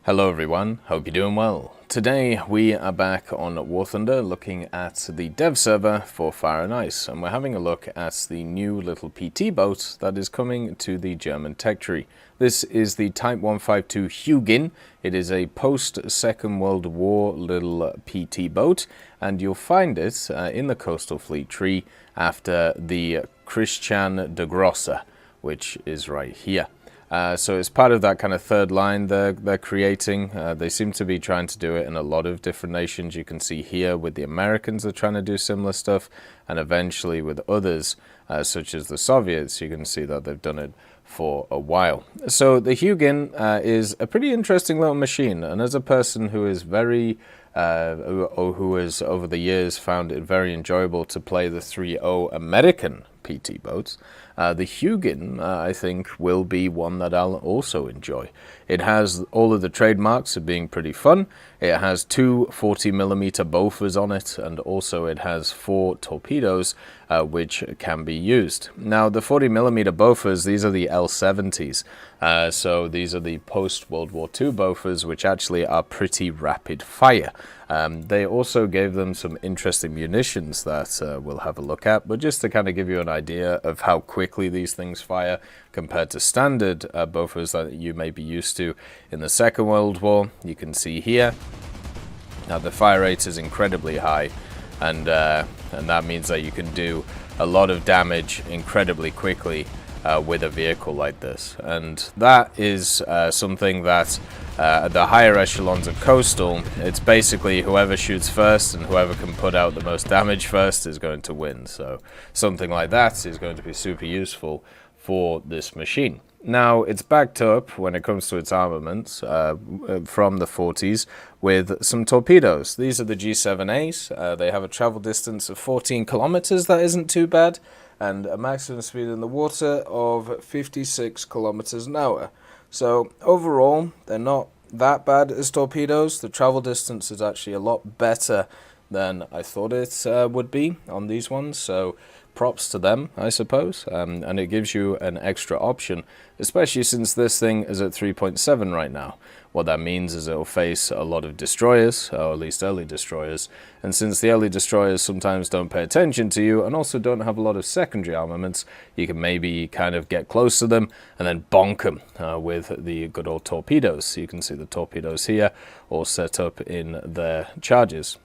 Hello everyone, hope you're doing well. Today we are back on War Thunder looking at the dev server for Fire and Ice, and we're having a look at the new little PT boat that is coming to the German tech tree. This is the Type 152 Hugin. It is a post-Second World War little PT boat, and you'll find it in the Coastal Fleet tree after the Christian de Grosse, which is right here. So it's part of that kind of third line they're creating. They seem to be trying to do it in a lot of different nations. You can see here with the Americans they're trying to do similar stuff, and eventually with others such as the Soviets you can see that they've done it for a while. So the Hugin is a pretty interesting little machine, and as a person who is very who has over the years found it very enjoyable to play the 3.0 American PT boats, the Hugin, I think, will be one that I'll also enjoy. It has all of the trademarks of being pretty fun. It has two 40mm Bofors on it, and also it has 4 torpedoes which can be used. Now, the 40mm Bofors, these are the L70s. So these are the post-World War II Bofors, which actually are pretty rapid fire. They also gave them some interesting munitions that we'll have a look at, but just to kind of give you an idea of how quickly these things fire compared to standard Bofors that you may be used to in the Second World War, you can see here. Now the fire rate is incredibly high, and that means that you can do a lot of damage incredibly quickly with a vehicle like this, and that is something that at the higher echelons of Coastal, it's basically whoever shoots first and whoever can put out the most damage first is going to win. So something like that is going to be super useful for this machine. Now, it's backed up when it comes to its armaments from the 40s with some torpedoes. These are the G7As. They have a travel distance of 14 kilometers. That isn't too bad, and a maximum speed in the water of 56 kilometers an hour. So overall, they're not that bad as torpedoes. The travel distance is actually a lot better than I thought it would be on these ones. So props to them, I suppose, and it gives you an extra option, especially since this thing is at 3.7 right now. What that means is it'll face a lot of destroyers, or at least early destroyers, and since the early destroyers sometimes don't pay attention to you and also don't have a lot of secondary armaments, you can maybe kind of get close to them and then bonk them with the good old torpedoes. So you can see the torpedoes here all set up in their charges.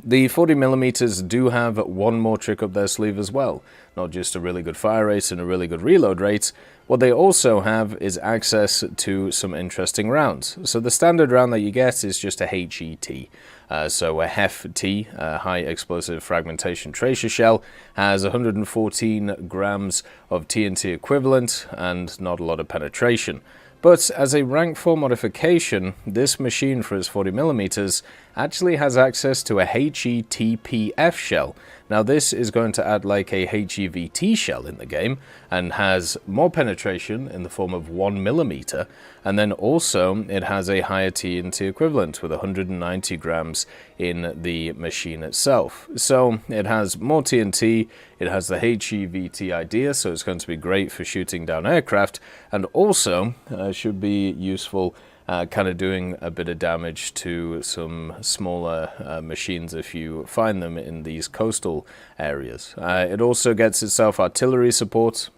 The 40mm do have one more trick up their sleeve as well. Not just a really good fire rate and a really good reload rate. What they also have is access to some interesting rounds. So the standard round that you get is just a HET. So a HEF-T, high explosive fragmentation tracer shell, has 114 grams of TNT equivalent and not a lot of penetration. But as a rank 4 modification, this machine for its 40mm actually has access to a HETPF shell. Now this is going to add like a HEVT shell in the game and has more penetration in the form of 1mm, and then also it has a higher TNT equivalent with 190 grams in the machine itself. So it has more TNT, it has the HEVT idea, so it's going to be great for shooting down aircraft, and also should be useful kind of doing a bit of damage to some smaller machines if you find them in these coastal areas. It also gets itself artillery support,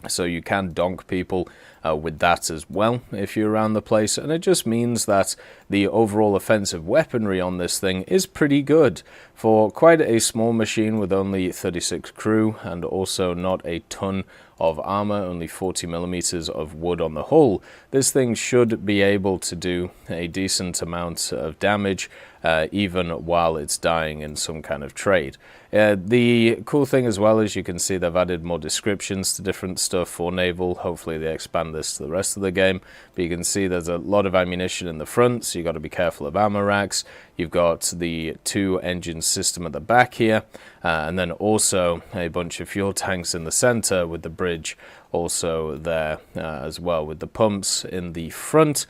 so you can donk people with that as well if you're around the place, and it just means that the overall offensive weaponry on this thing is pretty good. For quite a small machine with only 36 crew and also not a ton of armor, only 40mm of wood on the hull, this thing should be able to do a decent amount of damage even while it's dying in some kind of trade. The cool thing as well is you can see they've added more descriptions to different stuff for naval. Hopefully they expand this to the rest of the game, but you can see there's a lot of ammunition in the front, so you've got to be careful of ammo racks. You've got the 2-engine system at the back here, and then also a bunch of fuel tanks in the center with the bridge also there as well, with the pumps in the front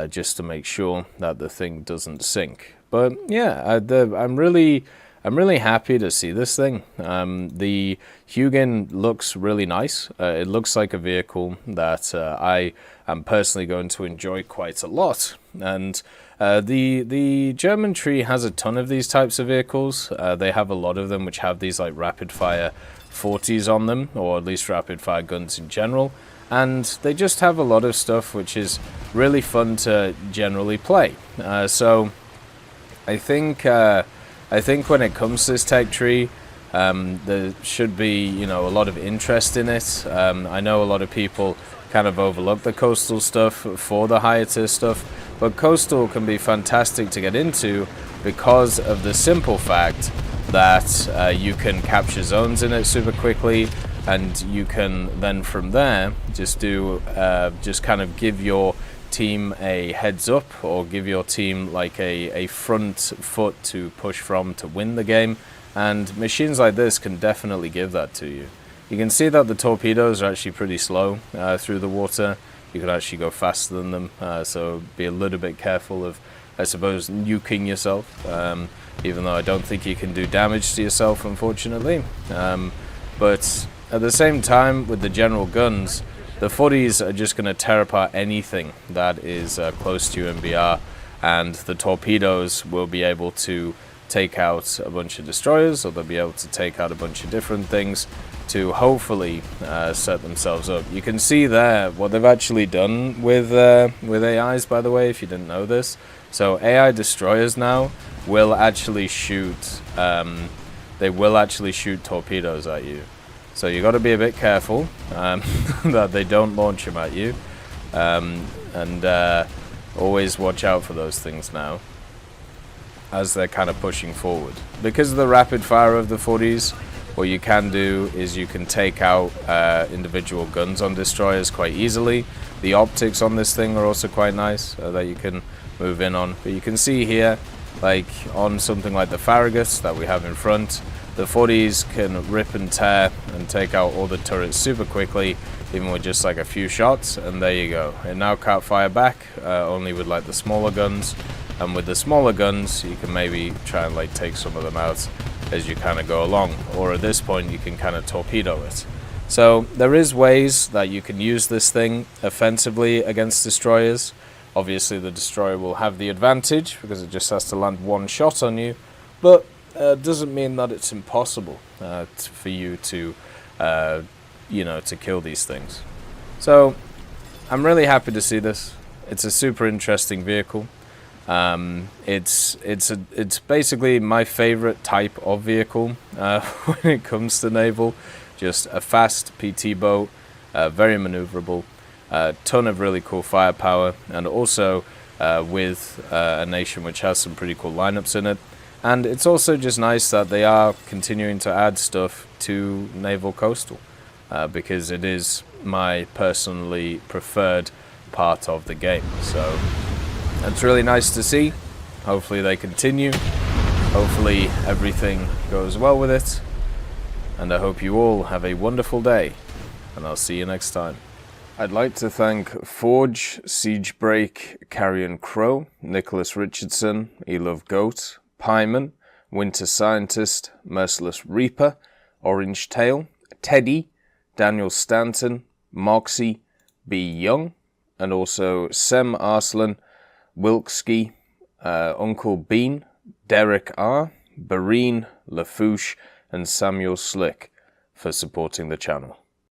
just to make sure that the thing doesn't sink. But yeah, I'm really I'm really happy to see this thing. The Hugin looks really nice. It looks like a vehicle that I am personally going to enjoy quite a lot. And the German tree has a ton of these types of vehicles. They have a lot of them which have these like rapid fire 40s on them, or at least rapid fire guns in general. And they just have a lot of stuff which is really fun to generally play. So I think when it comes to this tech tree, there should be, a lot of interest in it. I know a lot of people kind of overlook the coastal stuff for the higher tier stuff, but coastal can be fantastic to get into because of the simple fact that you can capture zones in it super quickly, and you can then from there just kind of give your team a heads up, or give your team like a front foot to push from to win the game. And machines like this can definitely give that to you. You can see that the torpedoes are actually pretty slow through the water. You could actually go faster than them, so be a little bit careful of, I suppose, nuking yourself, even though I don't think you can do damage to yourself, unfortunately. But at the same time, with the general guns, the 40s are just going to tear apart anything that is close to you in VR, and the torpedoes will be able to take out a bunch of destroyers, or they'll be able to take out a bunch of different things to hopefully set themselves up. You can see there what they've actually done with AIs, by the way, if you didn't know this. So AI destroyers now will actually shoot, they will actually shoot torpedoes at you. So you got to be a bit careful that they don't launch them at you, and always watch out for those things now as they're kind of pushing forward. Because of the rapid fire of the 40s, what you can do is you can take out individual guns on destroyers quite easily. The optics on this thing are also quite nice that you can move in on. But you can see here, like on something like the Farragut that we have in front, the 40s can rip and tear and take out all the turrets super quickly, even with just like a few shots, and there you go. It now can't fire back, only with like the smaller guns. And with the smaller guns, you can maybe try and like take some of them out as you kind of go along, or at this point you can kind of torpedo it. So there is ways that you can use this thing offensively against destroyers. Obviously the destroyer will have the advantage because it just has to land one shot on you, but doesn't mean that it's impossible for you to to kill these things. So I'm really happy to see this. It's a super interesting vehicle. It's basically my favorite type of vehicle when it comes to naval. Just a fast PT boat, very maneuverable, a ton of really cool firepower, and also with a nation which has some pretty cool lineups in it. And it's also just nice that they are continuing to add stuff to Naval Coastal, because it is my personally preferred part of the game. So it's really nice to see. Hopefully they continue. Hopefully everything goes well with it. And I hope you all have a wonderful day. And I'll see you next time. I'd like to thank Forge, Siegebreak, Carrion Crow, Nicholas Richardson, Elove Goat, Pyman, Winter Scientist, Merciless Reaper, Orange Tail, Teddy, Daniel Stanton, Moxie, B. Young, and also Sem Arslan, Wilkski, Uncle Bean, Derek R., Bareen, Lafouche, and Samuel Slick for supporting the channel.